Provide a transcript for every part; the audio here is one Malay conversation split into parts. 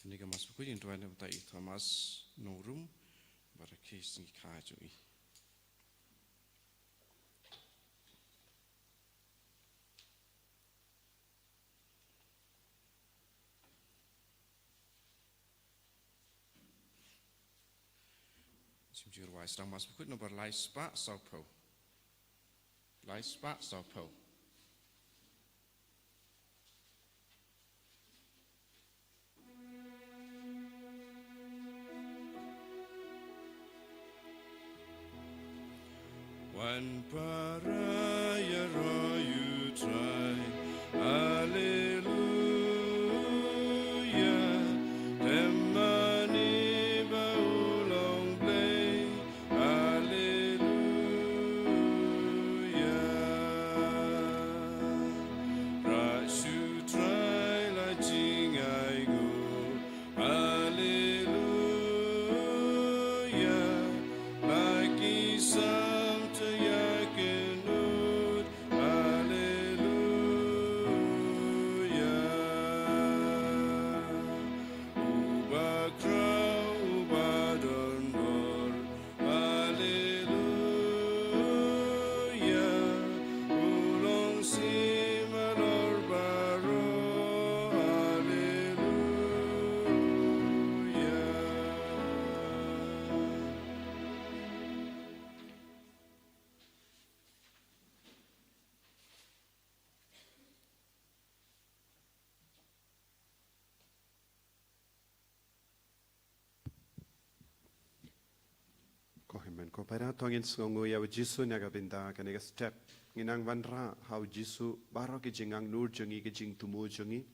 Ini kemas buku yang tuan yang tak Thomas Norum barakis ni kajui. Simjur wise sedang mas buku nomor Laispa Saupo. Laispa Saupo. One paraya you try, Hallelujah. Temani baulong play, Hallelujah. Rasu try la jing I go, Hallelujah. Like Isa. Ko para tongin songo ya Jisu naga binda kanega step nginang vanra how Jisu baro ki jingang nur jongi ki jing tumu jongi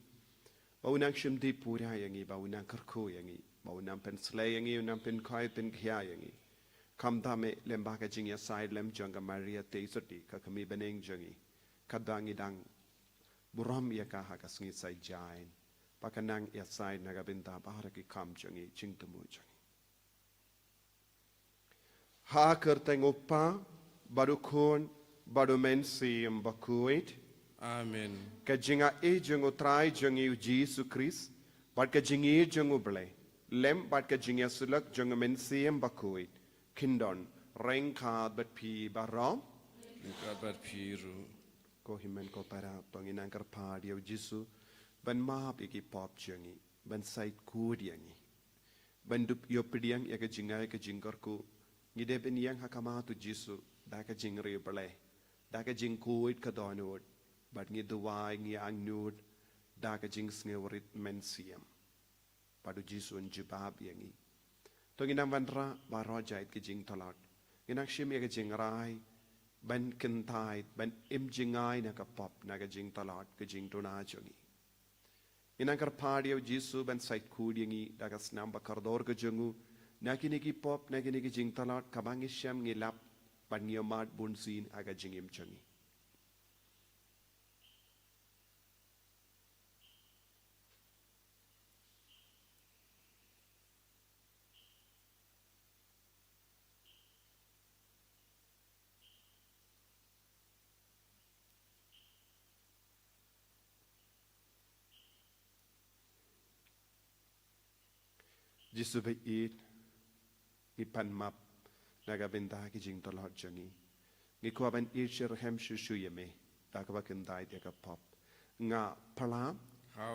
baunang shimdi pura yangi baunang karko yangi baunang pen slay yangi unang pen kai pen khya yangi kam dame lemba ka jing ya side lem jonga Maria te soti ka kami beneng jongi kadangi dang buram ya ka ha ka sngi sai jain pakanang ya side naga binda baro ki kam jongi jing tumu jongi ha kerteng upa baru kon baru mensi embakuit Amen. Kajinga e jungu trai jungu Yesus Christ bat kajingi jungu ble lem bat kajinga sulak jungu mensi embakuit kindon rengka bat pi barom Kabar piru. ko himen ko para panginang karpa dia Yesus ban ma piki pop jungi ban sait ku diangi ban dup yo pediang ya kajinga kajingkarku ngide ben yang hakama tu Jisu da ka jingri bale da ka jing kuit ka donod but ngi duwai ngi angnud da ka jing sngerit mensiam padu Jisu en jibab yangi to ngi namandra baro jait ka jing talat ngi shim ya ka jing rai ban kentai ban im jingai na ka pop na ka jing talat ka jing tuna jongi inang kar padio Jisu ban sait kud yangi da ka snam bakardor ka jongu Nakinigi pop, nakinigi jing talat, kabangisyam ngilap, pangiyamat bunsin aga jingim changi. Jisu bait ipan map nagabenta ki jing tolot jangi ngi ko ban ircher hem shu yeme ta ka bakin dai te ka pop nga pala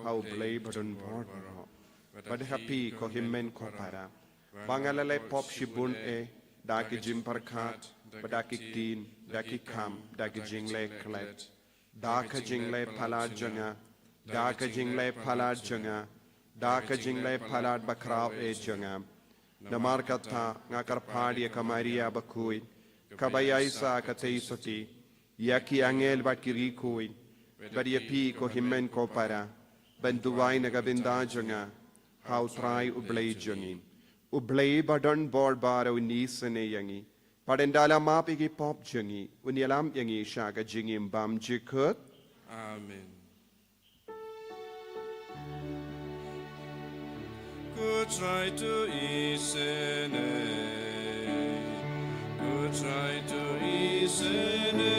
how play button board but happy ko himmen ko para bangalale pop shibun e da ki jim parkhat bada ki tin da ki kham da ki jing le klet da ka jing le phala janga da ka jing le phala janga da ka jing le phala bakrao e janga Namar kata ngakar padi ka Maria bakui kabaya isa ka teisoti yaki angel bakiri kui bari pi ko himmen ko para benduwai na gabinda jonga how try ublay jongi ublay badan board baro nisane yangi padendala mapi ki pop jongi unyalam yangi shaga jingim bam jikut Amen. Good try to isene. Good try to isene.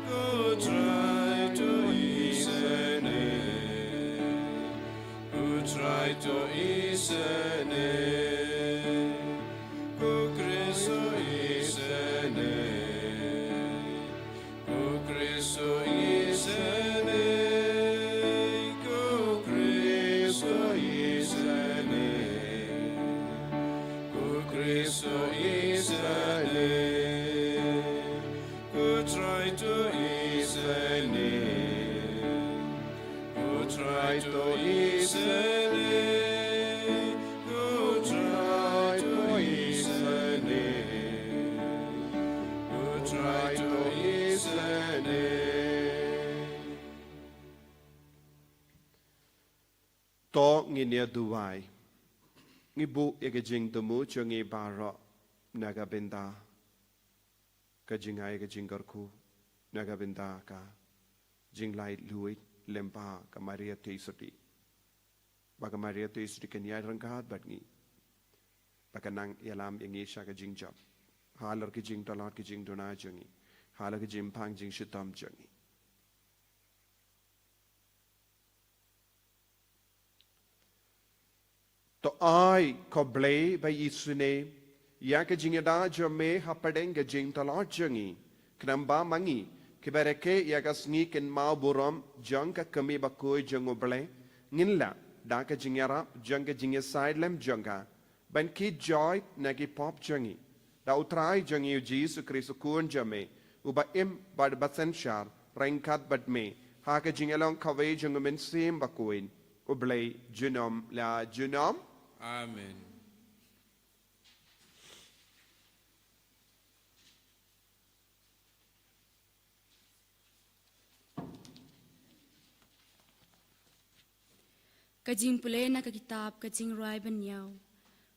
Good try to isene. Good try try to isene, who try to isene, who try to isene. To nginia duai, ngibu ekajing temu chungi baro naga benda, kajingai kajingkarku naga benda ka. Jinglai luit lempa ka Maria Teisoti. Baka Maria Teisoti kanya rangkat batngi. Baka nang yalam yangi sya ka jingjab. Halar ki jing talat ki jing dona jangi. Halar ki jing pang jing shitam jangi. To ai ko blay by isune ya ka jing da jame hapadeng ka jing talat jangi. Knamba mangi kibareke yagas ngi ken mau buram jangka kami bakoi jango ble nginla daka jingyara jangka jingya side lem jangka ban ki joy nagi pop jangi da utrai jangi Jesus Christ kun jame uba im bad basen shar rengkat bad me haka jingelong kawe jango men sim bakoin uble junom la junom Amen. Kajing pulay na kakitab kajing rai banyaw.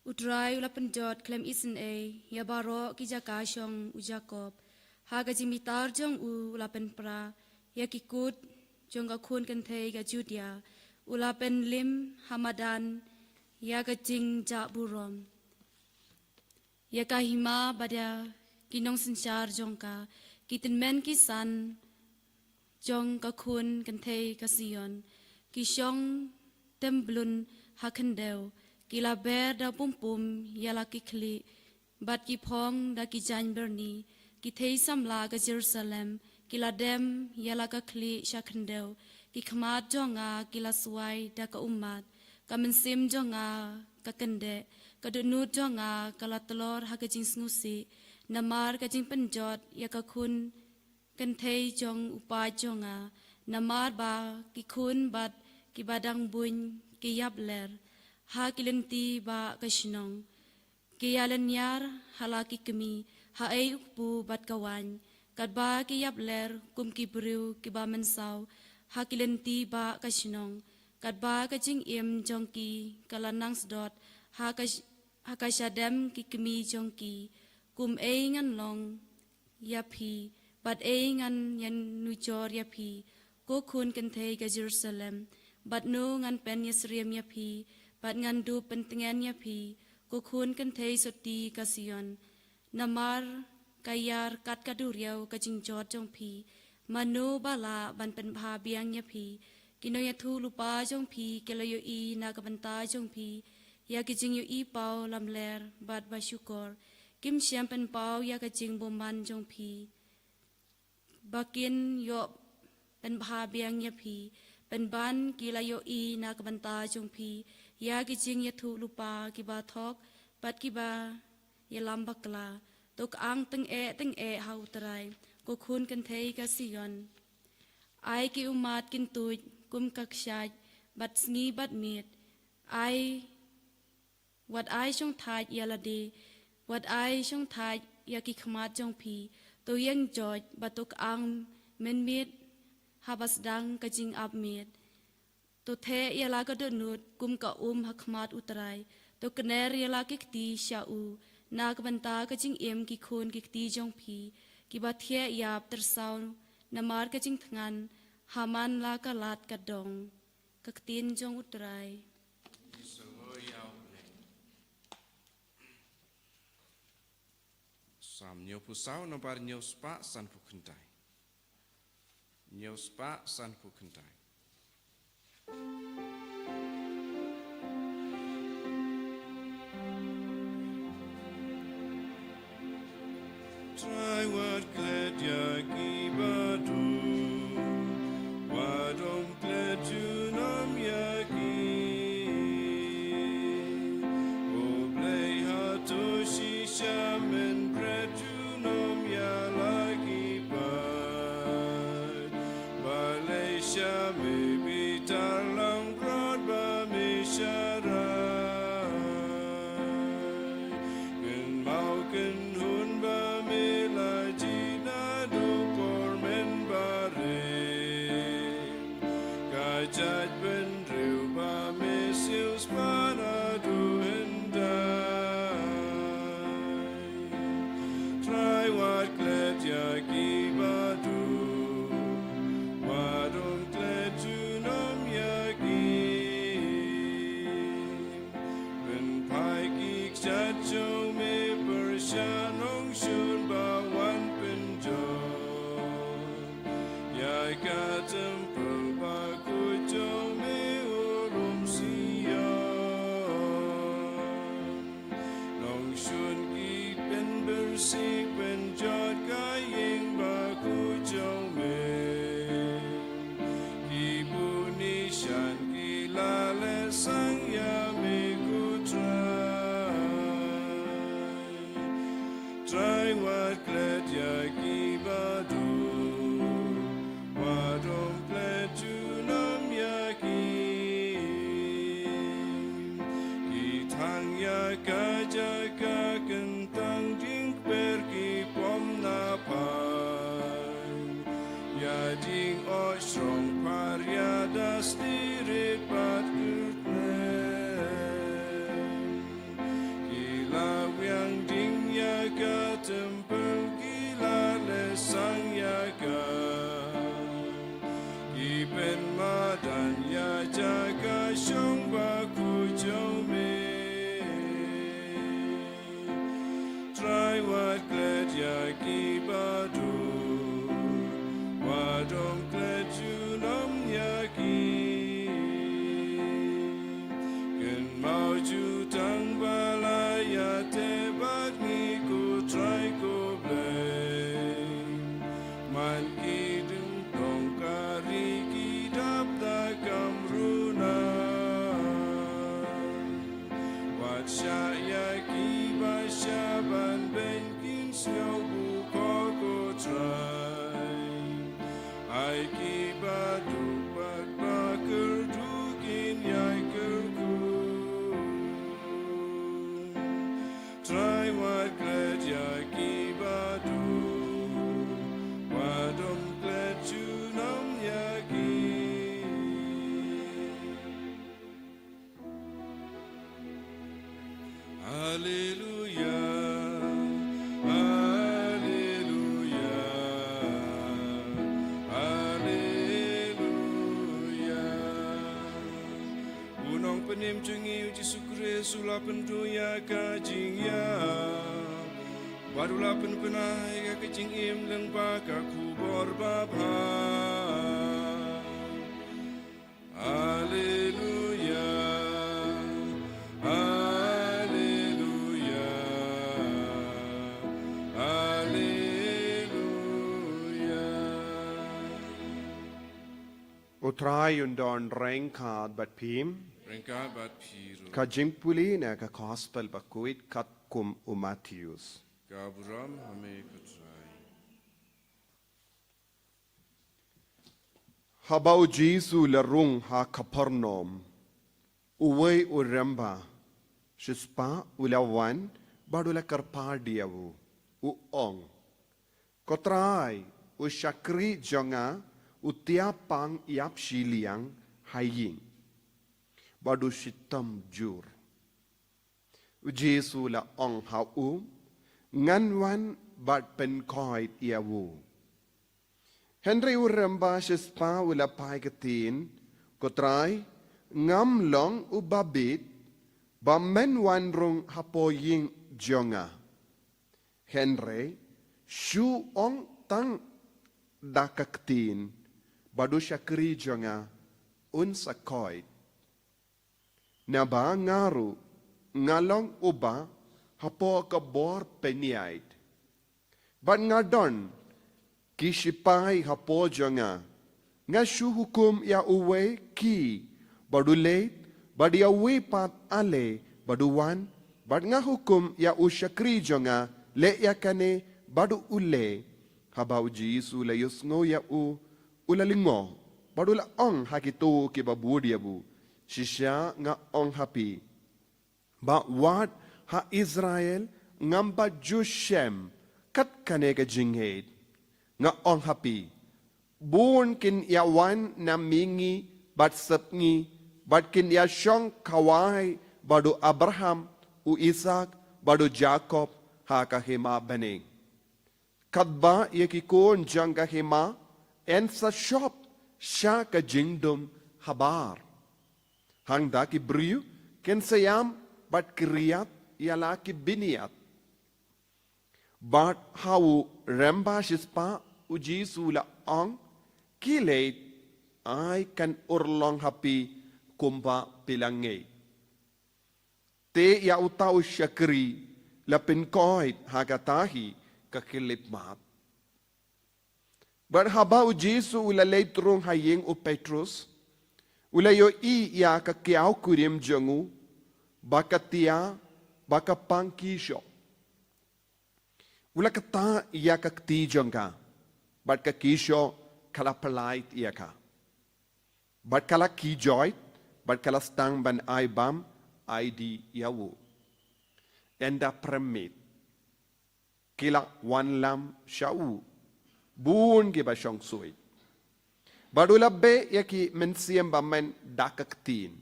Utray ulapan jod klem isen ya baro ki jakasyong u Jacob. Ha kajing mitar jong u ulapan pra ya kikut jong kakun kantay ka Judea. Ulapan lim hamadan ya kajing jaburom. Ya kahima bada kinong sensyar jong ka kitinmen kisan jong kakun kantay ka Sion. Kisyong temblun hakendeu kila ber da pumpum yala kikli bat ki phong da ki jan berni ki thei samla ka Jerusalem kila dem yala ka kli shakendeu ki khmat jonga kila suai da ka ummat ka mensim jonga ka kende ka dunut jonga kala telor ha ka jing snusi namar ka jing penjot ya ka kun kan thei jong upai jonga namar ba ki kun bat ki badang buny ki yap ler ha kilenti ba kashnong ki yalan yar hala ki kemi ha ay ukpu bat kawan kat ba ki yap ler kum ki briu ki ba mensaw ha kilenti ba kashnong kat ba ka jing im jong ki kalanang sdot ha ka shadem ki kemi jong ki kum ay ngan long yapi bat ay ngan yan nujor yapi ko kun kan thei ka Jerusalem bat no ngan pen Yesriam yapi bat ngan du pentengan yapi ko kun kan thei soti ka Sion namar kayar kat kaduriau ka jingjot jong pi mano bala ban pen bha biang yapi kino ya thu lupa jong pi kelayo I na ka banta jong pi ya ki jing yo I pau lam ler bat ba syukur kim siam pen pau ya ka jing boman jong pi bakin yo pen bha biang yapi pen ban kila yo I na ka banta jong pi ya ki jing ya thu lupa ki ba thok bat ki ba ya lam bakla tok ang teng e hau trai ko khun kan thei ka Sion ai ki umat kin tuj kum kakshaj bat sngi bat miet ai wat ai shong thaj yalade wat ai shong thaj ya ki khmat jong pi to yang joj batok ang men miet habas dang ka jing ap miet to the yala ka donut kum ka hakmat utrai to kner yala ki ti sha u na ka banta ka jing em ki khon ki ti jong pi ki ba the yap tersaw namar ka jing thngan haman la ka lat ka dong ka tin jong utrai Sam nyo pusau nomor nyo spa san pu kentai. Nyo spa san pu kentai. Try what glad ya gibadu, wadom glad you nam ya gi. O play hato shisha men bread you nam ya lagi bad. Malaysia maybe tala. จัดเป็นเร็วบาเมซิลสปานาดูเห็นได้ Try what glad ya giba do Wadom glad to nom ya gi Ben pai gik chat cho me persha nong shun ba wan pen jo Ya ka temple ba ku jo me urum siya Nong shun gi ben bersik ben jot ka ying ba ku jo me Ki bu ni shan ki la le sang ya me ku Try what glad ya giba do Wadom glad to nom ya gi Ki thang ya ka ja ka kan tang ding per ki pom na pai Ya ding o strong par ya da stirit pat Gila yang ding ya ka temple gila le sang ya ka Gipen madan ya jaga shong ba ku jo me Try what glad ya giba do Wadom glad you nom ya gi Ken mau ju tang bala ya te bat ni ku try ku blame Man ki dung tong kari ki dap da kam runa Wat sha ya ki ba sha ban ben kin snow bu ko ko try Ai ki ba du ba ker du kin ya ker ku Try what glad ya giba do Wadom glad you nom ya gi Hallelujah Hallelujah Hallelujah Unong penim cungi Jesu Kristus la penduya ka jing ya Badula pen penai ka kecing im leng pa ka kubor bapa Hallelujah Hallelujah Hallelujah Utrai undon rengkad bat pim Rengka bat piru ka jingpuli na ka gospel bakuit kat kum Matthews Gaburam hame kutrai Habau Jesu larung ha Kapernaum uway uremba shispa ulawan badula karpadiawu uong kotrai ushakri jonga utiapang iap shiliang haying badu shitam jur Jesu la ong hau nganwan bad pen koi iawu Henry uremba shispa ula pai katin kotrai ngam long ubabit bamen wan rung hapoying jonga Henry shu ong tang dakaktin badu shakri jonga unsakoit Naba ngaru ngalong uba hapo kabor peniait But ngadon kishipai hapo jonga nga shu hukum ya uwe ki baduleit badi awe pat ale baduwan bad nga hukum ya ushakri jonga le ya kane badu ule habau Jesu la yusngo ya ulalingo badula ong hakitu ki babudia bu shisha nga ong happy ba wat ha Israel ngamba Jushem kat kanega jinghead nga ong happy born kin yawan na mingi bat sepngi, bat kin ya syong kawai, badu Abraham, u Isaac, badu Jacob, ha kahima bening. Kadba ya ki kon jang kahima, en sa shop, sya ka jingdom habar. Hangda ki briu, ken sayam, bat kriyat, yala ki biniat. Bat hau remba shispa, uji sula ang, kilate, ay kan urlong hapi, kumpa pilangay. Te ya utaw syakri, lapin koit hagatahi, kakilip mat. Berhaba u Jesu ulalay turong haying u Petrus, ulayo ya kakiaw kurim jangu, baka tiya, baka pangkisyo. Ula kata iya kakti jangka, bat kakisyo kalapalait iya ka. Bat kala kijoit, bat kala stang ban aibam, ay di yawu. Enda premit. Kila wan lam syau. Buun giba syong suit. Badula be yaki mensiem bamen dakaktin.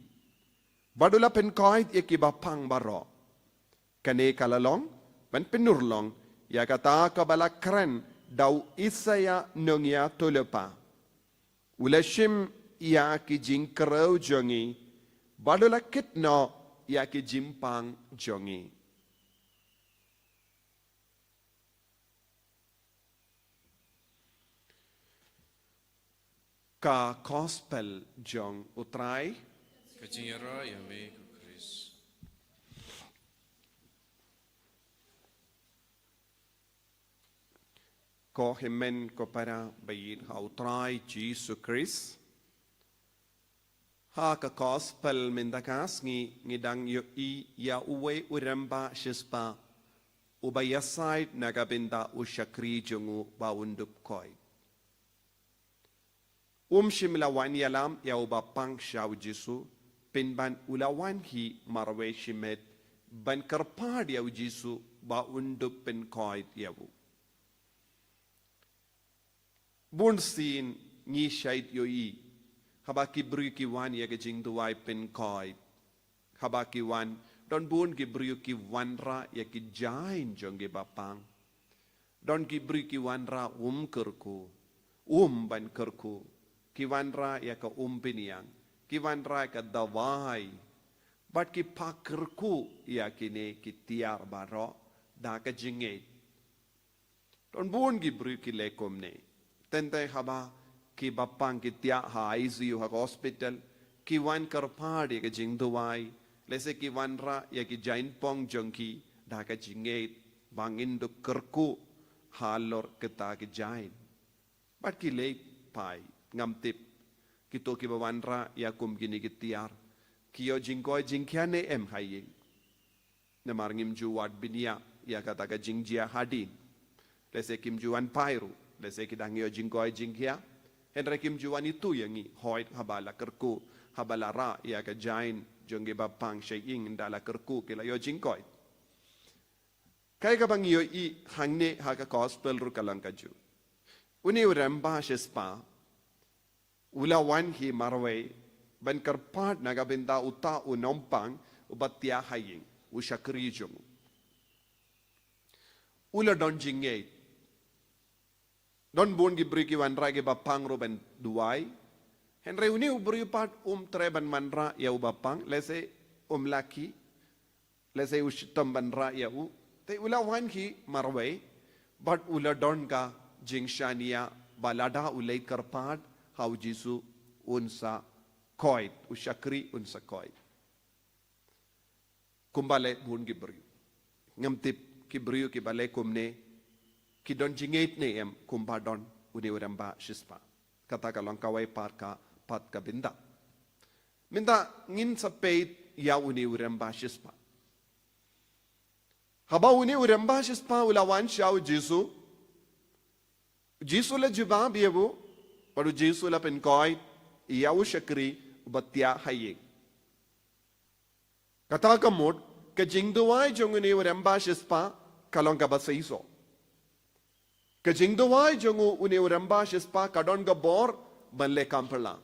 Badula penkoit yaki bapang baro. Kane kalalong, ban penurlong, ya kata kabala keren daw isaya nungya tulepa. Ulashim ya ki jingkaraw jongi, badula kitno ya ki jimpang jongi. Ka gospel jong utray, Kajingara yame ku Chris. ko himen ko para bayin ha utray Jesus Christ. Ha ka gospel mendakas ngidang yo ya uwe uramba shispa ubayasay nagabinda usyakri jongu baundup koy. Shimlawan yalam ya ubapang siyaw Jesu pinban ulawan hi marwe shimet ban karpad yaw Jesu baundup pinkoy yawu. Bunsin ni syait yoi habaki bru ki wan ya gajing duwai pinkoy habaki wan don bun ki bru ki wan ra ya ki jain jongge bapang don ki bru ki wan ra kerku ban kerku kiwanra ya ka umpiniang, kiwanra ka dawai, bat ki pakerku ya kine ki tiar baro, da ka jingit. Don buon ki bru ki lekom ne, tentay haba ki bapang ki tiya ha ICU ha hospital, ki wan karpad ya ka jing duwai, lese ki wanra ya ki jain pong jongki, da ka jingit, bangin do kerku halor kita ki jain. Bat ki lek pai, ngamtip kito kibawanra yakum gini gitiar kiyo jingkoy jingkyane em haying na marngim juwad binia ya kataga jingjia hadin lese kim juwan pairu lese kidang yo jingkoy jingkya henre kim juwan itu yangi hoit habala kerku habala ra ya ka jain jongge bapang shaying ndala kerku kila yo jingkoy kay kabang yo I hangne haka gospel ru kalang kaju uni uramba shispa ulawan hi marway ban karpat nagabinda uta unompang ubatya haying usyakri jong ula don jingay don bun gibri ki wanra gi bapang ro ban duwai henry uni ubri pat treban manra ya ubapang lese laki lese ushitam banra ya u te ulawan hi marway but ula don ka jingshania balada ulay karpat hau Jesu unsa koit usyakri unsa koit kumbale bun gibriu ngamtip kibriu kibale kumne kidon jingait ne em kumbadon uni uramba shispa kata kalong kawai parka pat ka binda minda ngin sa peit ya uni uramba shispa haba uni uramba shispa ulawan siyaw Jesu la jubab yebu Paru Jesu la penkoy iyaw syakri batya haying. Kata kamot kajingduway jong uni uramba shispa kalong kabasaiso. Kajingduway jong uni uramba shispa kadon gabor banle kamperla.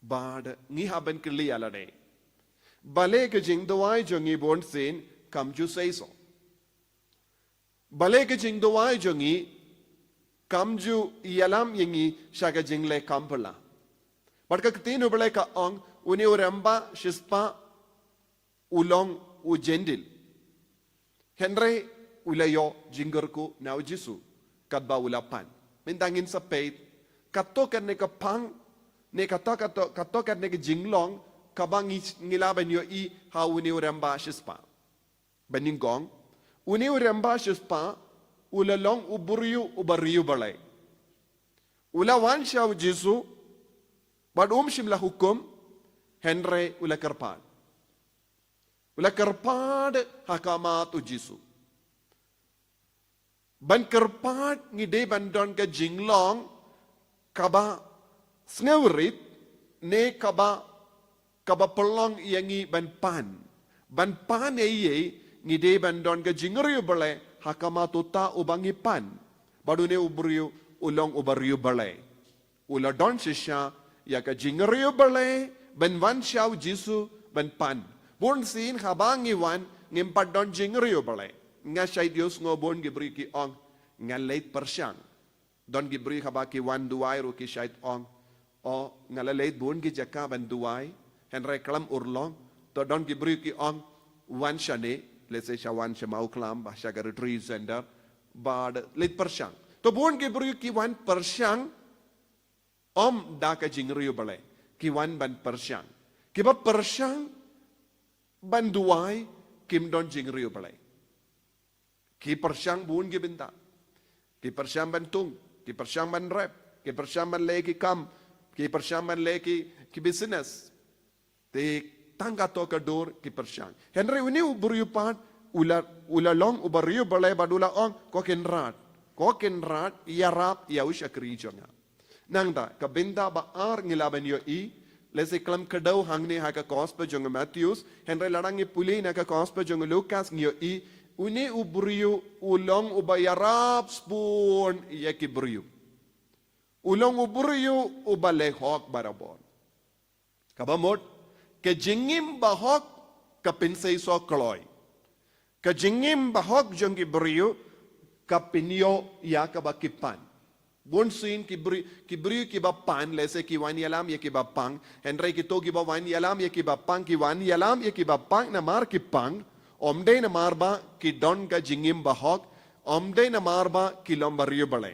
Bad ngi haben kli alade. Bale ke jing dawai jongi bon sin kam ju say so. Bale ke jing dawai jongi kam ju yalam yengi shaga jing le kampala. But ka tinu bale ka ong uni uramba shispa ulong ujendil. Henry ulayo jingerku na ujisu kadba ulapan. Mintangin sa peit katokan ne ka pang ne katokan ne ka jinglong kabang ngilaban yo I ha uni uramba shispa. Beningong uni uramba shispa ulalong uburiyu ubariyu balay. Ulawan siya ujisu bad shimla hukum Henry ula karpad. Ula karpad hakamat ujisu. Ban karpad ngide bandon ka jinglong kaba snewrit ne kaba pelong yangi ban pan. Ban pan ye ngide bandon ka jingriu bale hakamat uta ubangi pan. Badune ubriu ulong ubariu bale. Ula don sisya ya ka jingriu bale ban wan siyaw jisu ban pan. Bon sin habang iwan ngimpat don jingriu bale. Nga siya Diyos ngo bon gibri ki ong nga late persyang. Don gibri haba ki wan duway ro ki siya ong o nga late bon ki jaka ban duway henry kalam urlong to don gibri ki ong wan siya ne let's say siya wan siya mauklam ba siya ka retreat center bad late persyang. To bon gibri ki wan persyang da ka jingriu bale ki wan ban persyang. Kiba persyang ban duway kim don jingriu bale. Ki persyang buun ki binta. Ki persyang ban tung. Ki persyang ban rep. Ki persyang ban le ki kam. Ki persyang ban le ki business. Te tangga to ka dor ki persyang. Henry uni uburiu pan ula long ubariu balay badula ong ko kenrat. Ko kenrat yarap yawish akri jonga. Nangda ka binta ba ar ngilaban yo I lese klam kadaw hangne ha ka gospel jonga Matthews Henry ladangi puli na ka gospel jonga Lucas ngiyo I uni ubriu ulong ubayarap spoon yakibriu. Ulong ubriu ubalehok barabon. Kabamot, kajingim bahok kapinsay so kloy. Kajingim bahok jong kibriu kapinyo yakabakipan. Bonsin kibriu kibapan lese kiwan yalam yakibapang. Henry kito kibawan yalam yakibapang kiwan yalam yakibapang namar kipang. Omde na marba ki don ka jingim bahok, omde na marba ki lombariyo bale.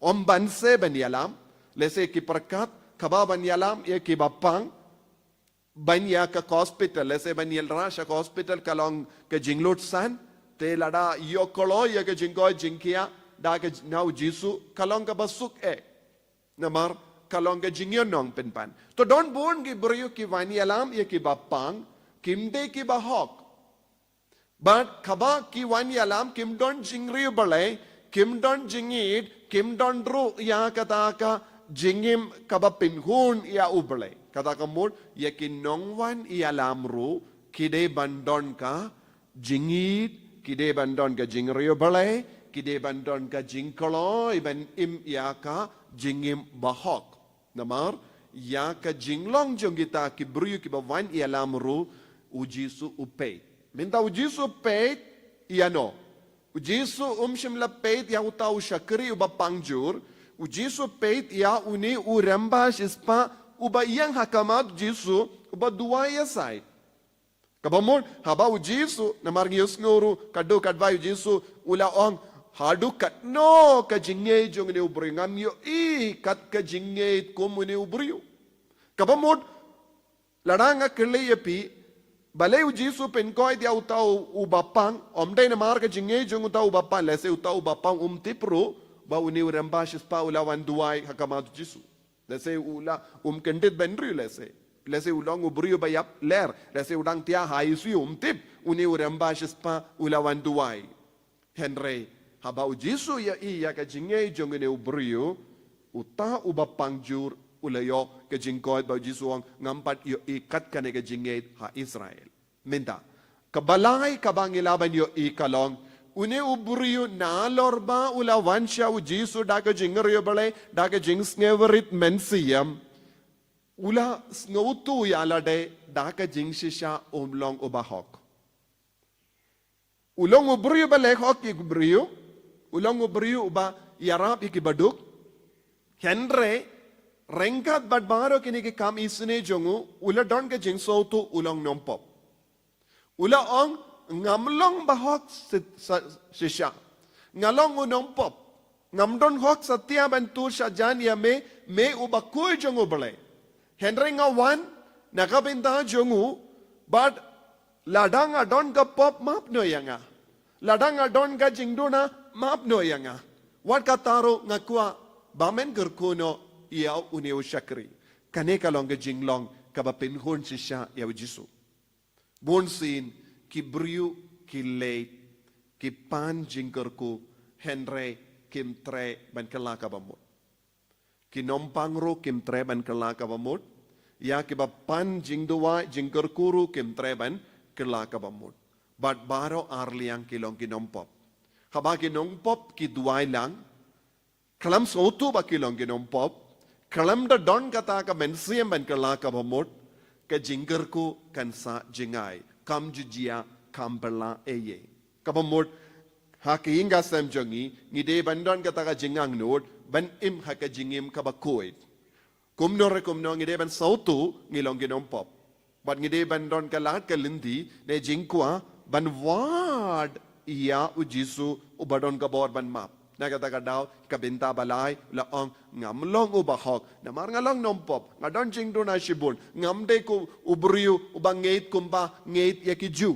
Om banse banyalam, lese ki perkat, kaba banyalam ya ki bapang, banya ka hospital, lese banyal rasha ka hospital kalong ka jinglot san, te lada yokolo ya ka jingkoy jingkia, da ka nau jisu, kalong ka basuk namar kalong ka jingyon nong pinpan. To don bon ki buriyo ki banyalam ya ki bapang, kimde ki bahok. But kaba ki wan yalam kim don jingri balay, kim don jingid, kim don ru ya kataka jingim kaba pinhun ya ubalay. Kataka mud ya kinongwan yalam ru kide bandon ka jingid, kide bandon ka jingri balay, kide bandon ka jingkolo iban im ya ka jingim bahok. Namar ya ka jinglong jong kita kibruyu kiba wan yalam ru ujisu upay. Minta ujisu peit iano. Ujisu shimla peit ya utau shakri uba pangjur. Ujisu peit ya uni uramba shispa uba yang hakamat ujisu uba dua ya sai. Kabamon haba ujisu namargius nguru kadu kadva ujisu ula ong hadu kat no ka jingge jong ne ubringam yo I kat ka jingge komune ubriu. Kabamon ladanga kele yapi balay ujisu penkoy dia utau ubapang omday na marka jingge jong utau ubapang lese utau ubapang tipro ba uni uramba shispa ulawan duway hakamat ujisu lese ula kendit benri lese ulang ubriu bayap ler lese udang tia haisu tip uni uramba shispa ulawan duway Henry haba ujisu ya iya ka jingge jong ne ubriu uta ubapang jur ulayo ke jingkoy ba jisuang ngampat yo ikat ka ke jingait ha Israel. Minta, kabalay kabangilaban yo ikalong, une ubriyo nalorba ula wansya u jisu daga jingriyo balay, daga jingsngeverit mensiyam, ula ngautu yala de daka jingsisha omlong ubahok. Ulong ubriyo balek hok ibriyo, ulong ubriyo uba yarap ikibaduk, Henry rengkat badbaro kini ke kam isne jongu ula don ke jingsautu ulong nompop. Ula ong ngamlong bahok sisha, ngalong unompop, ngamdon hok satya bantur shajan ya me ubakui jongu bale. Henry ngawan nakabinta jongu but ladang adon ka pop map no yanga. Ladang adon ka jingduna map no yanga. Wat kataro ngakwa bamen gerkuno iaw uneu shakri. Kane kalong ka jinglong kabapin hon sisha yaw jisu. Bonsin ki briu ki late ki pan jingkerku Henry kim tre ban kelaka bamut. Ki nompangro kim tre ban kelaka bamut. Ya ki ba pan jingduwa jingkerkuru kim tre ban kelaka bamut. But baro arliang kilong ki nompop. Haba ki nompop ki duwai lang. Kalam sotu ba kilong ki nompop. Kalam da don kata ka mensiem ban kelaka bamut. Ka jingkerku kan sa jingai. Kam jujia kam bela eye. Kabamut haki inga sem jongi ngide bandon kata ka jingang nod ban im haka jingim kabakoid. Kumno ngide ban sautu ngilong ginompop. Bat ngide bandon kalat kalindi ne jingkwa ban wad iya ujisu ubadon kabor ban map. Na kata ka daw kabinta balay laong ngamlong ubahok namar ngalong nompop ngadon jingdo na shibun ngamde ko ubriu ubang ngeit kumba ngeit yakiju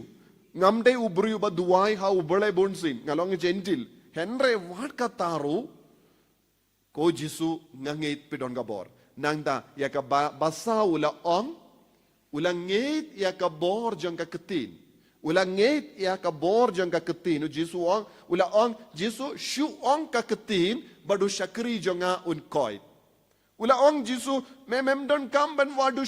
ngamde ubriu ba duwai ha ubale bonsin ngalong gentil Henry wat kataru ko jisu ngangeit pidon kabor nangda yaka basa ulang ngeit yaka bor jang ka ketin ulang ngeit ya ka bor jang ka ketin u jisu ong ula ong jisu shu ong ka ketin badu shakri jonga un koit ula ong jisu memem don kam ban wadu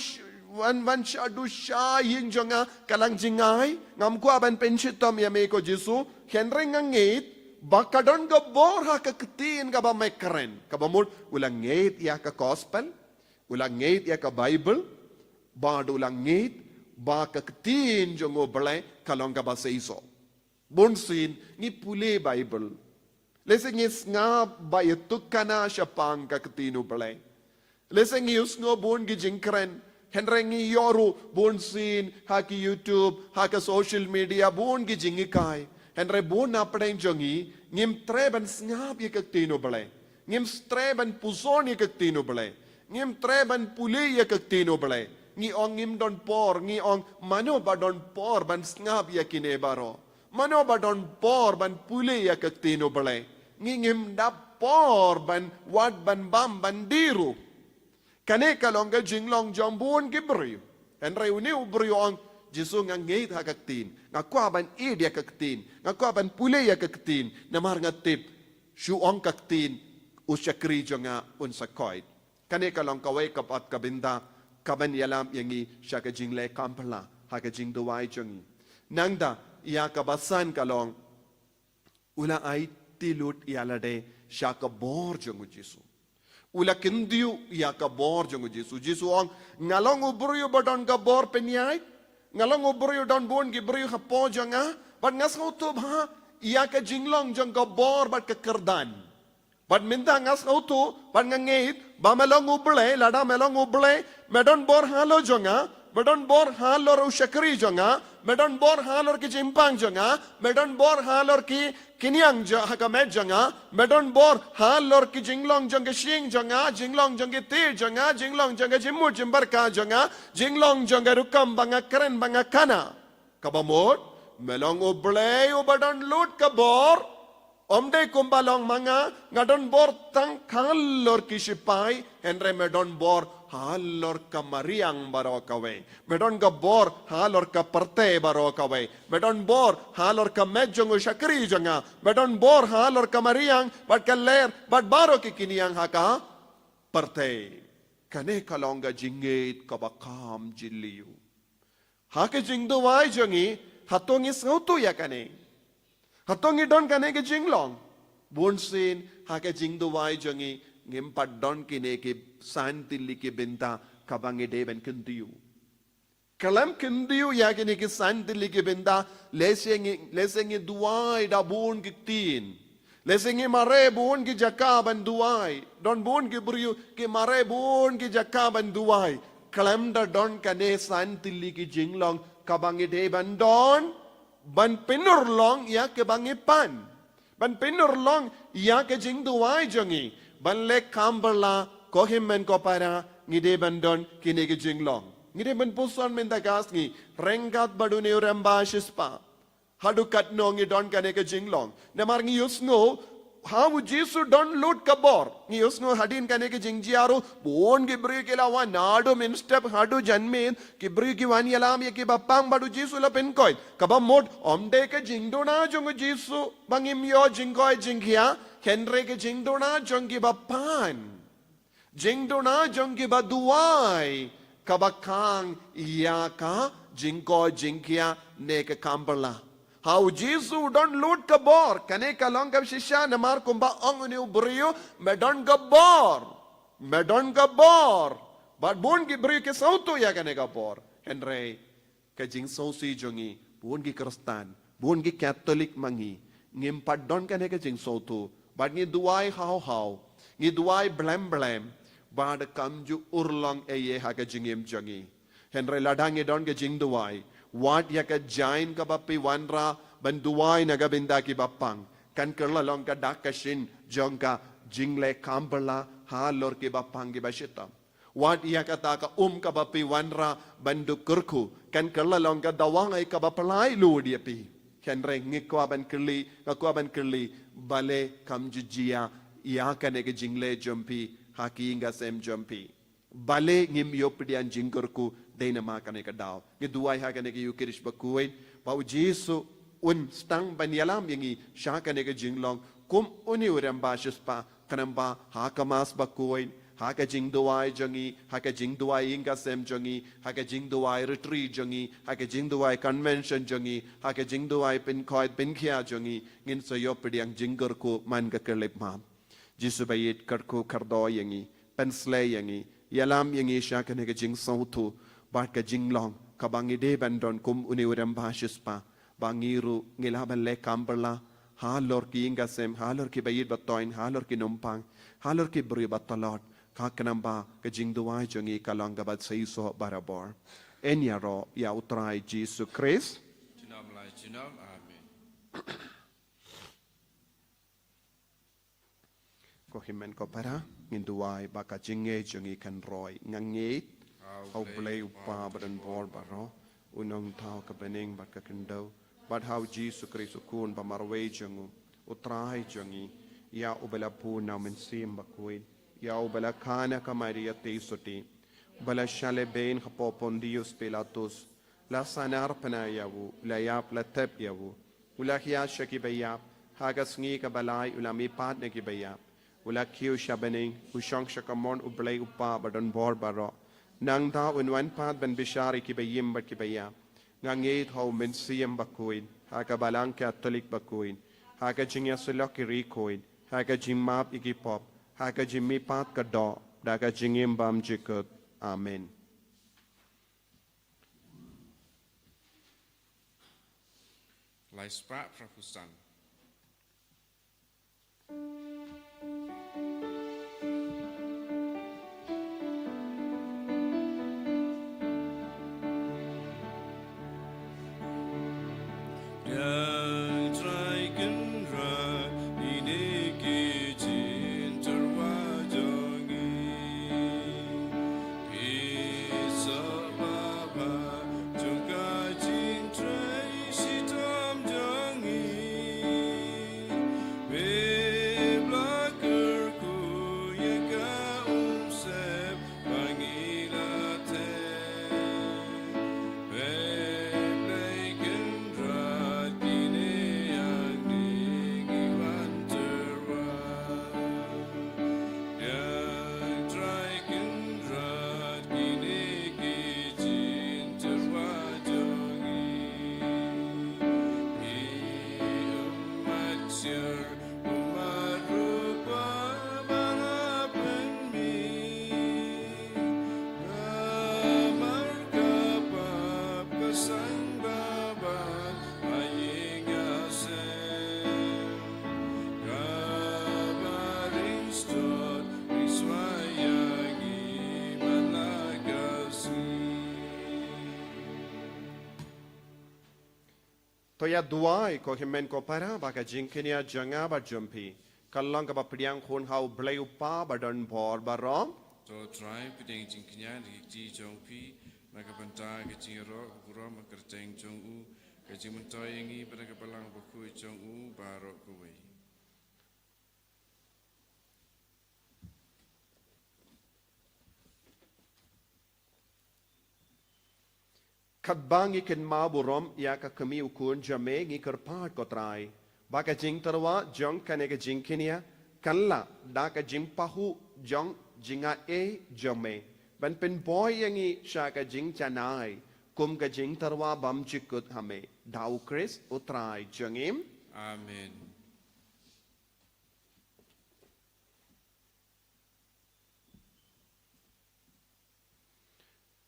wan shadu shayin jonga kalang jingai ngam ko ban penchitom ya me ko jisu Henry ngeit bakadon ka bor ha ka ketin ka ba mekren ka ba mul ulang ngeit ya ka gospel ulang ngeit ya ka bible badu ulang ngeit ba ketin jongo bele kalong ka ba seiso bonsin ni pule bible leseng is nga ba yutukana syapang ka ketinu bele leseng yus ngo bon gi jingkren Henry ngi yoru bonsin ha ki YouTube ha ka social media bon gi jingikai Henry bon na pren jongi ngim treban snap ye ketinu bele ngim treban puson ye ketinu bele ngim treban pule ye ketinu bele ngi ong ngim don por ngi ong mano ba don por ban snap ya kine baro mano ba don por ban pule ya kektino bale ngi ngim da por ban wat ban bam ban diru kane kalong ga jinglong jambun gibri Henry uni ubri ong jisu ngangeit ha kektin ngakwa ban id ya kektin ngakwa ban pule ya kektin namar ngatip shu ong kektin usyakri jonga unsakoid kane kalong kawai kapat kabinda kaban yalam yangi syaka jingle kampala haka jing duwai jongi nangda ya kabasan kalong ula ai tilut yalade syaka bor jongu jisu ula kindiu ya ka bor jongu jisu ong ngalong ubruyo badon ka bor penyai ngalong ubruyo don bon gibriyo hapo jonga bat ngasau tu ha ya ka jinglong jong ka bor bat ka kerdan But minta ngas auto, but ngangeit, ba melong uble, lada melong uble, medon bor halo jonga, medon bor halor ushakri jonga, medon bor halor ki jimpang jonga, medon bor halor ki kinyang hakamed jonga, medon bor halor ki jinglong jonga shing jonga, jinglong jonga tir jonga, jinglong jonga jimur jimbarka jonga, jinglong jonga rukam banga keren banga kana. Kabamot, melong uble ubadon lut kabor, Omde kumbalong mga ngadon bor tang kalor kisipai Henry medon bor halor kamariang baro kawe medon ga bor halor ka parte baro kawe medon bor halor ka medjong ushakri jonga medon bor halor kamariang bat kaler bat baro kikiniang haka parte kane kalonga jingit kabakam jiliu hake jingdo wai jongi hatongi sautu ya kane Hatong idon kane ke jinglong. Bunsin hake jingdo wai jongi ngimpat don kine ke santili ke benta kabangi deben kendiu. Kalam kendiu ya kini kisan tili kibenda lesengi duai da bun kitin. Lesengi mare bun ki jakaban duai. Don bun ki beriu ki mare bun ki jakaban duai. Kalam da don kane san tili ki jinglong kabangi deben don ban penur long ya kebangi pan. Ban penur long ya ke jing duai jongi. Ban lek kamberla kohimmen ko para ngide bandon kini ke jinglong. Ngide ban puson mentagas ngi rengat badune uramba shispa. Hadu kat no ngi don kane ke jinglong. Namar ngi yusno how Jesus don loot kabor. Ngi yusno hadin kane ke jingjiaro bon ki bri ke lawa nado min step hadu janmin ki bri ki wan yalam ye ki bapang badu Jesus la pen koin. Kabam mod omde ke jingdona jong Jesus bangim yo jingkoi jinghia Henry ke jingdona jong ki bapan. Jingdona jong ki baduai kabakang iya ka jingko jingkia ne ke kamberla. How Jesus don't loot kabor kane kalong kab shisha namar kumba ong uni ubrio medon kabor but bon ki brio ke sauto ya kane kabor Henry ke jing sausi jongi bon ki Kristen bon ki Catholic mangi ngim padon kane ke jing sauto but ngi duai how ngi duai blem bad kamju urlong eye ha ke jingim jongi Henry ladangi don ke jing duai Wat ya ka jain ka bapi wanra banduai na gabinda ki bapang kan kerla long ka dakashin jong ka jingle kamberla ha lor ki bapang ki bashita wat ya ka ta ka ka bapi wanra bandu kurku kan kerla long ka dawang ai ka bapalai lu dia pi kan reng ngikwa ban kerli bale kam jujia ya ka ne ke jingle jompi haki inga sem jompi bale ngim yopidian jingkurku Dena makane ka daw. Giduay ha kane ki yukirish bakuin. Pau Jesu un stang banyalam yangi sha kane ka jinglong kum uni urem bashis pa kanamba ha kamas bakuin ha ka jingduay jangi ha ka jingduay inga sem jangi ha ka jingduay retreat jangi ha ka jingduay convention jangi ha ka jingduay pin koit pin khia jangi ngin so yopidiang jinggur ko man ka kelip ma. Jesu bayit karko kardo yangi pensle yangi yalam yangi sha kane ka jing sautu Bat ka jinglong kabangi de bandon kum uni uram bashis pa bangiru ngilaban le kamberla halor ki inga sem halor ki bayit batoin halor ki numpang halor ki bri batalot ka kanamba ka jingduai jongi kalanga bat saiso barabor enyaro ya utrai Jesus Christ Jinam lai jinam amen. Ko himen ko para nginduai baka jinge jongi kan roy ngangit How play upa badan bor baro unong tao ka bening bat ka kendo but how Jesus Christ kun ba marwe jangu utrai jangi ya ubala pu na men sim bakuin ya ubala khana ka maria te soti bala shale bein khapopon dios pilatus la sanar pana yawu la yap la tep yawu ula khia shaki bayap hagas ngi ka balai ula mi pat ne ki bayap ula khiu shabening usong shakamon ublay upa badan bor baro Nang ta unwan pat ban bishari ki bayim bat ki bayam. Ngangit how men siyam bakuin. Haka balang Catholic bakuin. Haka jingya sulok ki rikoin. Haka jingmap ikipop. Haka jimmi pat ka do. Daka jingim bam jikut. Amen. Lai spa prapusan. Blood Toya duai ko himen ko para baka jingkinia janga ba jumpi. Kallang ka ba priang khun hau blay upa ba don bor ba rom. To try pideng jing kenya di ji jong pi naga banta ke jing ro buro makerteng jong u ke jing mentoy yangi pada kepalang buku jong u barok kuwe. Kadbang ikin ma burom ya ka kami ukun jame ngi kerpat ko trai. Baka jing terwa jong kanega jing kinia kanla da ka jing pahu jong jinga e jame. Ban pen boy yangi sha ka jing chanai kum ka jing terwa bam chikut hame. Dau Chris utrai jangim. Amen.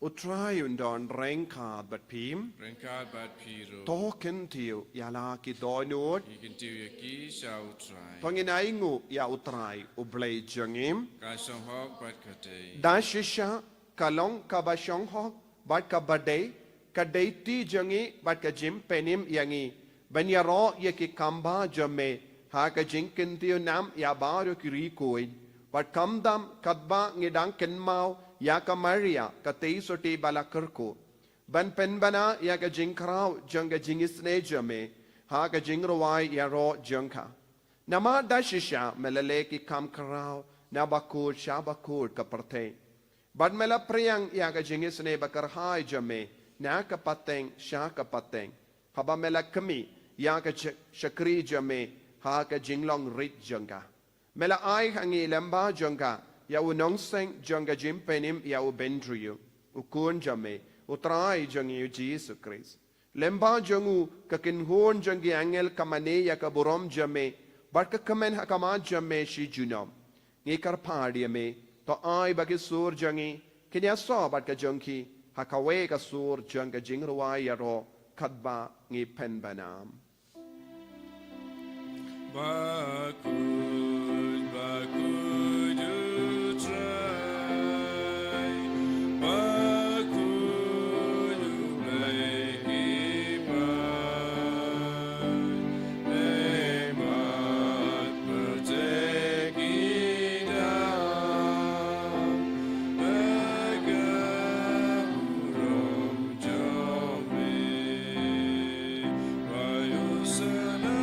Utrai undon rengkad bat pim. Rengkad bat piro. Token tiu yala ki doinut. Ikin tiu yaki shau try. Pangin aingu ya utrai ublay jangim. Ka shong hok bat kate. Da shisha kalong kabashong hok bat kabade kadeti jangi bat ka jim penim yangi. Banyaro yaki kamba jame ha ka jinkin tiu nam ya baru kiri koin. Bat kamdam kadba ngidang kenmau ya ka Maria ka teisoti balakerko. Ban penbana ya ka jingkrau janga jingisne jame ha ka jingrawai ya ro jangka. Nama da shisha melale ki kam karau na bakur shabakur ka parte. Ban mela priang ya ka jingisne bakar hai jame na ka pateng sha ka pateng. Haba mela kami ya ka shakri jame ha ka jinglong rit janga. Mela ai hangi lamba janga ya unong seng janga jim penim ya u bendriu ukun jame utrai jangi Jesus Christ. Lemba jangu kakin hon jangi angel kamane ya ka burom jame bat ka kamen hakama jame shi junom. Ngi karpadi me to ai bagi sur jangi kinya so bat ka jangki hakawe ka sur janga jingruai ya ro kadba ngi penbanam. Bakud, bakud, you try. Bakud, you play keeper. Nemat berteki down. Agamurom jome. Vayusana.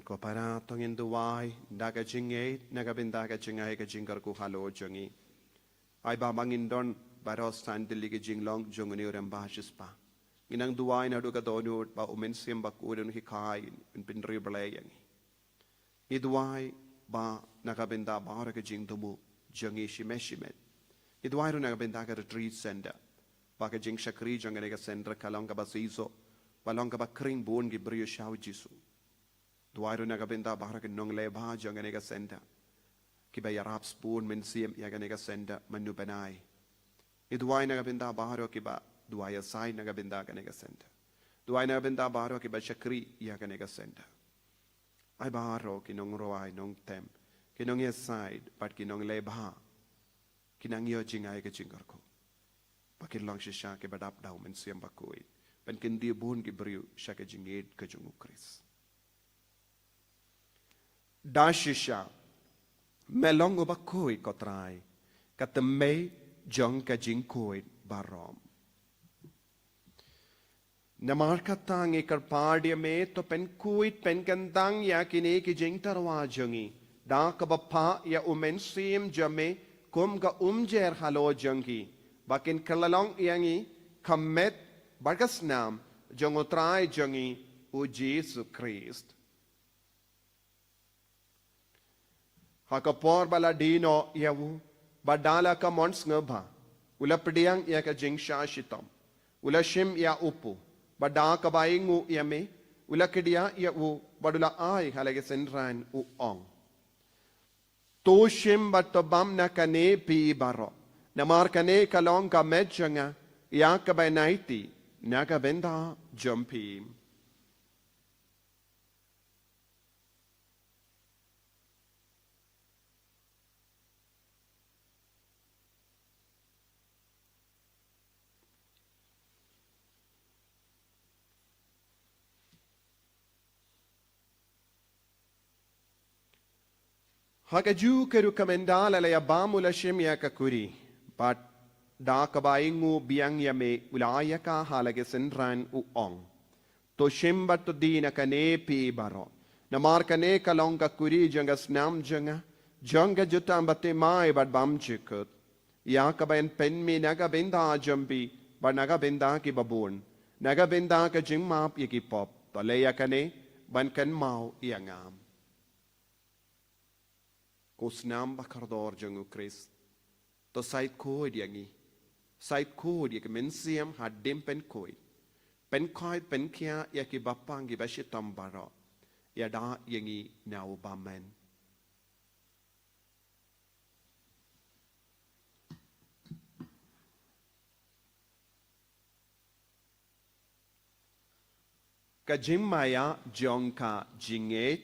Ko para tongin duwai daga jingai naga bindaga jingai ka jingar ku halo jongi ai ba mangin don baros tan dili ke jinglong jongni urem bahaspa inang duwai na do ka donu ba umen sim ba ku don hikai in pindri blayang i duwai ba naga binda ba ka jing dumu jongi shimeshimet i duwai ro naga binda ka retreat center ba ka jing shakri jongni ka center kalong ka ba siso balong ka ba kring bon gi brio shau jisu Duairo naga benda bahara ke nong leba jangan ega senda. Kiba yarap spoon men siem yagan ega senda manu benai. Duai naga benda bahara kiba duai sai naga benda kan ega senda. Duai naga benda bahara kiba shakri yagan ega senda. Ai baharo ki nong roai nong tem. Ki nong side but ki nong leba. Ki nang yo jingai ke jingar ko. Pakin lang shisha ke badap daw men siem bakoi. Pen kin dia bun ki briu shaka jinged ke jungu Chris. Dashisha melongo bakoi kotrai katemei jong ka jingkoi barom Namar katang ikar pardia me to pen kuit pen kantang ya kini ki jing tarwa jangi. Da kabapa ya umen sim jame kum ga umjer halo jangi. Bakin kalalong yangi kamet bagas nam jangotrai jangi u Jesus Christ. Hakapor bala dino yawu badala ka mons ngaba. Ula pediang ya ka jing shashitam. Ula shim ya upu. Bada ka baingu ya me. Ula kedia ya u badula ai halage senran u ong. To shim batobam na kane pi baro. Namar kane kalong ka medjanga. Ya ka bay naiti. Naga benda jumpi. Hakaju keru kamendala la yabamu la shemya kakuri. But da kabaingu biang yame ulaya ka halage senran u ong. To shimbat to dina kane pi baro. Namar kane kalong kakuri janga snam janga. Janga jutam bate mai bat bam chikut. Ya kabayan penmi naga benda jambi. But naga benda ki babun. Naga benda ka jingmap yaki pop. Talaya kane ban kan mau iangam. Kusnam bakardor jangu Chris. To sait koid yangi. Sait koid yak mensiam hadim pen koid. Pen koid pen kia yaki bapangi bashitam bara. Yada yangi nau bamen. Kajimaya jongka jinget.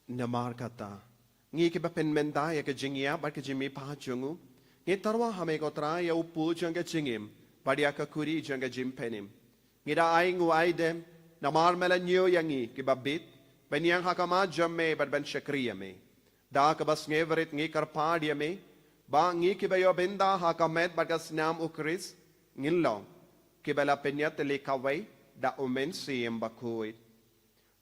Namar kata, ngi ke bapen menda ya ke jingia bar ke jimi pa jungu, ngi tarwa hame ko tra ya upu janga jingim, bar ya ka kuri janga jim penim. Ngi da ai ngu ai dem, namar mela nyo yangi ke babit, ben yang hakama jamme bar ben shakriya me. Da ka bas ngeverit ngi karpad ya me, ba ngi ke bayo benda hakamet bar ka snam ukris, ngilong, ke bala penyat le kawai, da umen siyem bakuit.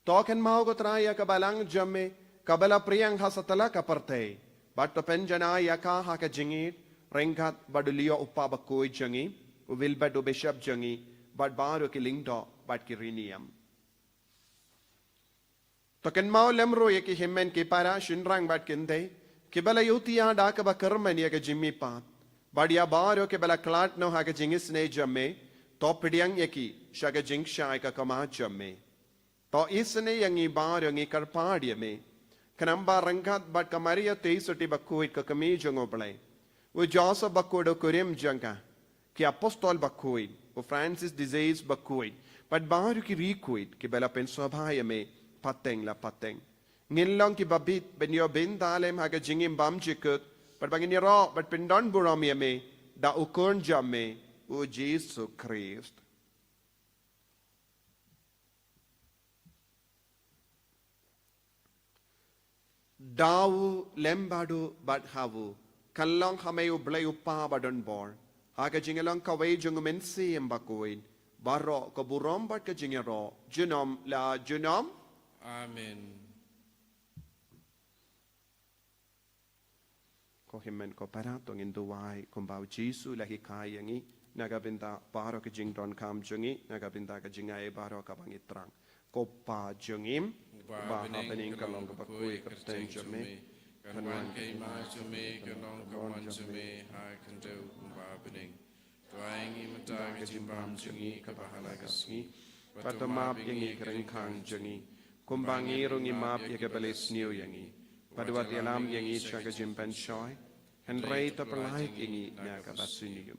Token mau ko tra ya ka balang jamme, Kabala priyang hasatala kaparte, but to penjana yaka haka jingit, rengat badulio upa bakoi jangi, will badu bishop jangi, but baru kilingdo, but kirinium. Token mau lemro yaki himmen kipara, shinrang bat kinde, kibala yutia daka bakarman yaka jimmy pat, but ya baru kibala clat no haka jingis ne jamme, to pidiang yaki, shaga jingsha ka kama jamme. To isne yangi baru yangi karpadia me. Kanamba rangat bat kamaria teisoti bakuit ka kami jangopalay. U Joseph bakudo kurim janga. Ki apostol bakuit. U Francis disease bakuit. But baru ki rikuit ki bela penswabhaya me pateng la pateng. Ngilong ki babit ben yo bin dalem haga jingim bam jikut. But bangin ro but pindon buramia me da ukun jamme u Jesus Christ. Dawu lembadu badhavu, kalong hamayu blay upa badon bor, haga jingalong kaway jungumen siyem bakuin, baro kaburom bat ka jingero, junom la junom. Amen. Ko himmen ko paratong induway kumbaw Jisu lahi kayangi, nagabinda baro ka jingdon kam jungi, nagabinda ka jingay baro ka bangitrang. Ko pa jungim, ba happening kalong kapakui kapten jame, kanwan kay ma jame, kalong kawan jame, ha kandau kumbabening. Tuaingi matag jimbam jungi kapahalagasngi, patamap yangi keringkang jungi, kumbangi rungi map ya ke belis new yangi paduat yalam yangi chaga jimpan shoy henrei to perlait yangi na ka basunium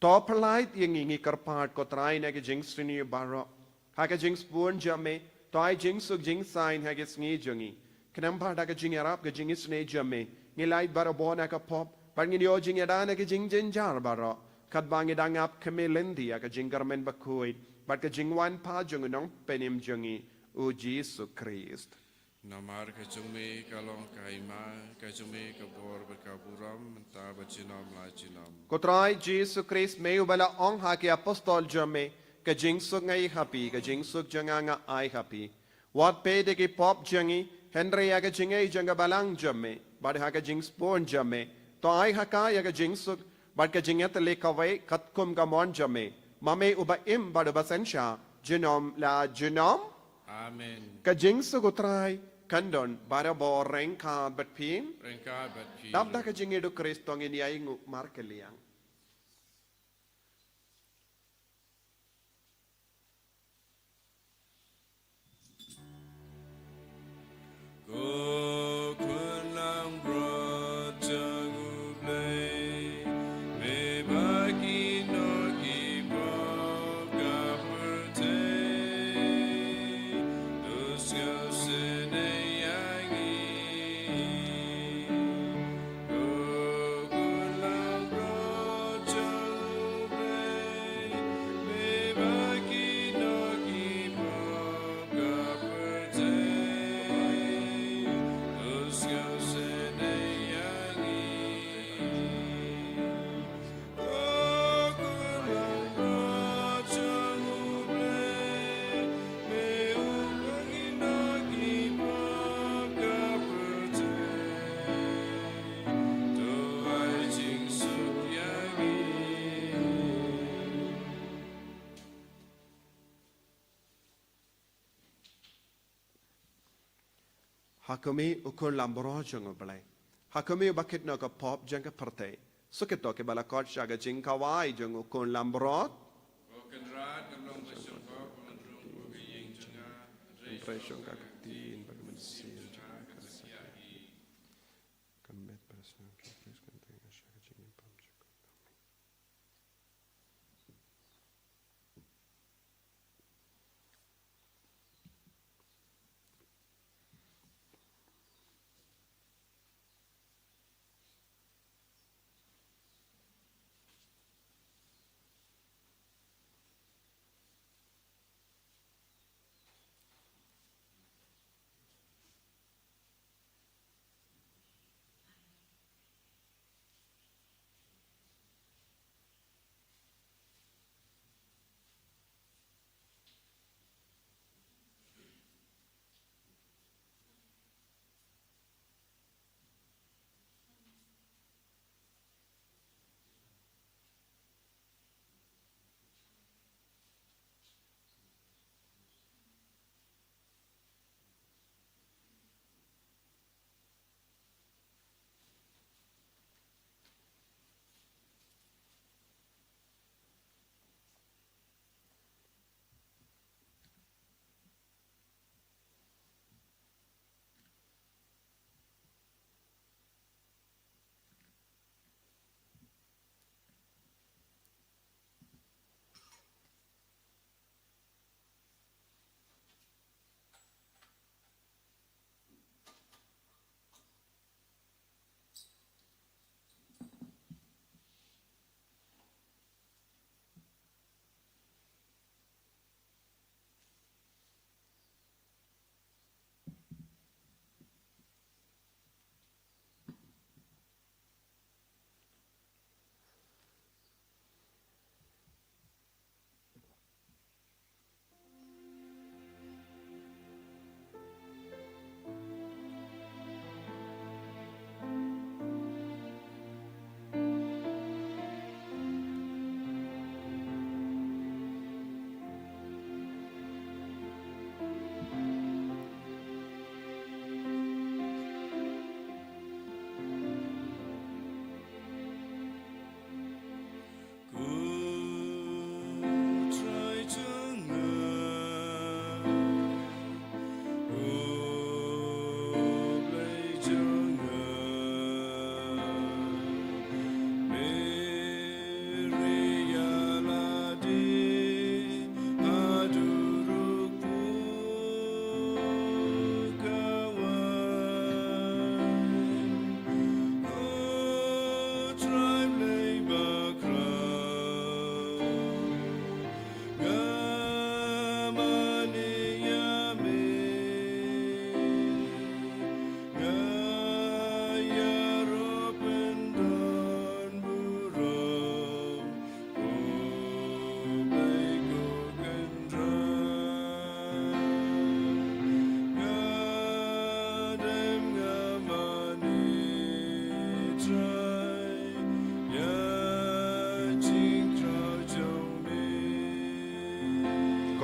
to perlait yangi ngi karpat ko trai na ke jing srini baro ha ke jing spoon jame to ai jing suk jing sign ha ke sngi jungi kenam pa da ke jing arab ke jing isne jame ngi light baro bona ka pop par ngi yo jing ada na ke jing jar baro kat bangi dangap kemelendi ya ke jing garmen bakui bat ke jing wan pa jung nong penim jungi o Jesus Christ. Namar ka jume ka long kaima ka jume ka bor ka buram ta bachinam la chinam. Kotrai Jesus Christ me ubala ong ha ke apostol jame ka jing suk ngai happy ka jing suk janga nga ai happy. Wat pe de ke pop jangi Henry ya ka jingai janga balang jame bad ha ka jing spawn jame to ai ha ka ya ka jing suk bad ka jingat le ka wai kat kum ka mon jame mame uba im bad basensha genom la genom Amen. ka jing suk utrai kandon bara bo rengka bat pim Rengka bat pi. dap da ka jing edu Kristo ngini ai ngu markeliang. Ko kunang bro jagu play me baki no ki bo ka perte dos yo se ne yangi ko kunang bro jagu play me baki no ki bo ka perte Hakumi ukur lambro jang balai. Hakumi bakit no ka pop jang ka perte. Sukito ke balakot shaga jing kawai jang ukur lambro. Kan rat kan long basyong ko pemandrung ko kayeng jenga. Impression ka katin bagaimana sih kambet perasaan kris kan tengah shaga jing pam jang.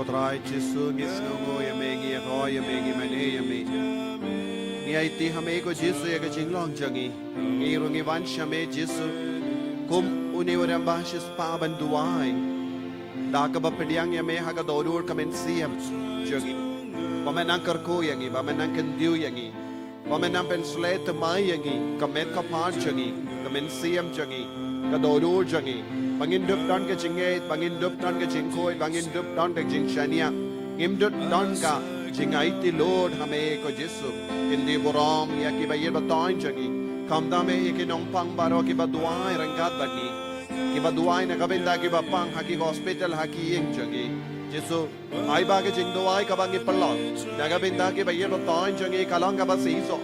trai Giêsu ngis ngô ya me ngi ro ya me ngi mane ya me ngi ai ti hame ko Giêsu ya ka jinglong jangi ngi ro ngi van shame Giêsu kum uni ora bahshis pa ban duai da ka ba pediang ya me ha ka dorur kamen siam jangi pamenang karko yangi pamenang kendiu yangi pamenang pen slet mai yangi kamet ka par jangi kamen siam jangi ka dorur jangi bangin dup don ka jinge bangin dup don ka jingkoi bangin dup don ka jingshania im dup don ka jingai ti Lord hame ko Giêsu indi borom ya ki ba yer ba toin jangi kam da me ek nong pang baro ki ba duai rangat bani ki ba duai na ka benda ki ba pang ha ki hospital ha ki yeng jangi Giêsu ai ba ka jing duai ka bangi palon na ka benda ki ba yer ba toin jangi kalong ka ba siso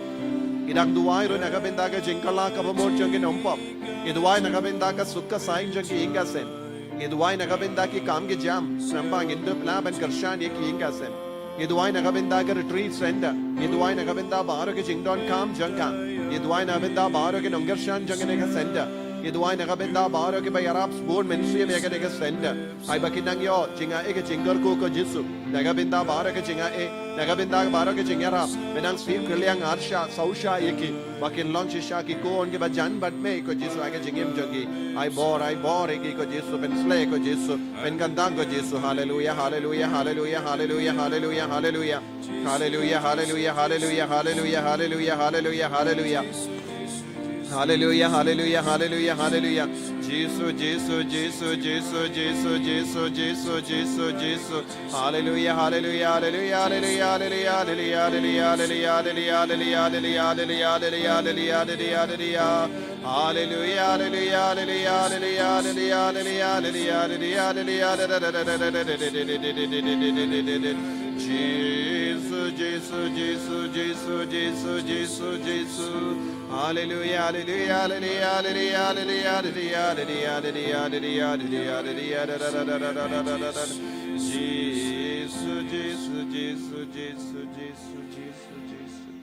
idang duai ro na ka benda ka jingkala ka ba mor jangi nompop Iduai nakabenda ka sukka saing jang ki inga sen. Iduai nakabenda ki kam ki jam. Sambang indup lab and karshan ye ki inga sen. Iduai nakabenda ka retreat center. Iduai nakabenda baro ki jingdon kam jang ka. Iduai nakabenda baro ki nongarshan jang ne ka center. Iduai nakabenda baro ki by Arab sport ministry me ka center. Ai bakinang yo jinga e ka jingar ko Giêsu. Nakabenda baro ka jinga e nakabenda baro ka jingara. Menang sweet krilyang arsha sausha ye ki. Bakin long shisha ki ko onge ba jan bat me ko Giêsu aga jingim jangi ai bor ki ko Giêsu ben slay ko Giêsu ben gandang ko Giêsu hallelujah hallelujah hallelujah hallelujah hallelujah hallelujah hallelujah hallelujah hallelujah hallelujah hallelujah hallelujah hallelujah Hallelujah, hallelujah, hallelujah, hallelujah. Jesus, Jesus, Jesus, Jesus, Jesus, Jesus, Jesus, Jesus, Jesus. Hallelujah, hallelujah, hallelujah, hallelujah, hallelujah, hallelujah, hallelujah, hallelujah, hallelujah, hallelujah, hallelujah, hallelujah, hallelujah, hallelujah. Hallelujah, hallelujah, hallelujah, hallelujah, hallelujah, hallelujah, hallelujah. Jesus, Jesus, Jesus, Jesus, Jesus, Jesus, Jesus. Hallelujah, hallelujah, hallelujah, hallelujah, hallelujah, hallelujah, hallelujah, hallelujah, hallelujah. Jesus, Jesus, Jesus, Jesus, Jesus, Jesus, Jesus.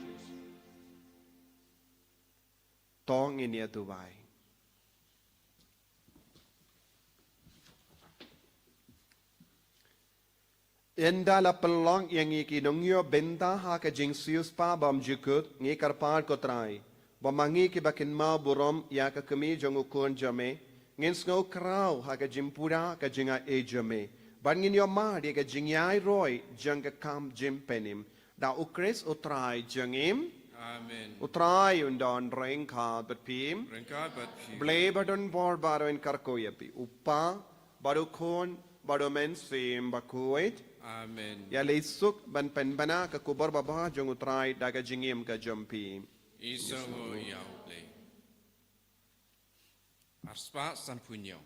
Tong in Dubai. Enda la pelong yang iki nongyo benta ha ka jingsius pa bam jukut ngi karpar ko trai bamangi ki bakin ma burom ya ka kami jongu kon jame ngin snow krau ha ka jimpura ka jinga e jame bangin yo ma de ka jingyai roi jang ka kam jim penim da ukres utrai jangim Amen. utrai undon rengka bat pim Rengka bat phi. ble badon bor baro in karkoyapi upa baro kon baro men sim bakuit Amen. Ya leisuk ban penbana ka kubar baba jong utrai daga jingim ka jompi. Isongo yau le. Arspa san punyo.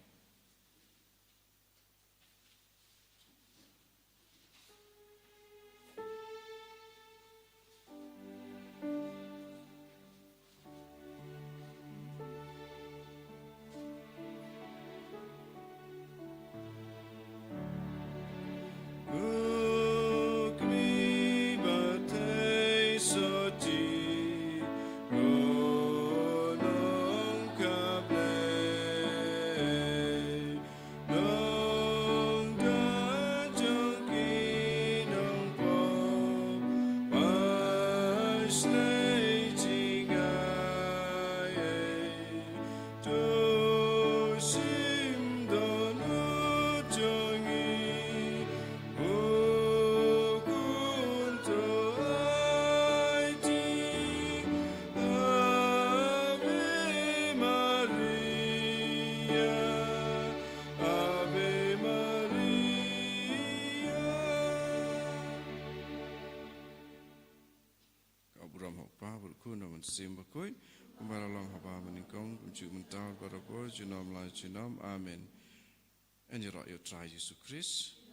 Simba koi, kumbara long haba meningkong, kunjuk mental pada bo, junom lai junom, amen. And you try Jesus Christ.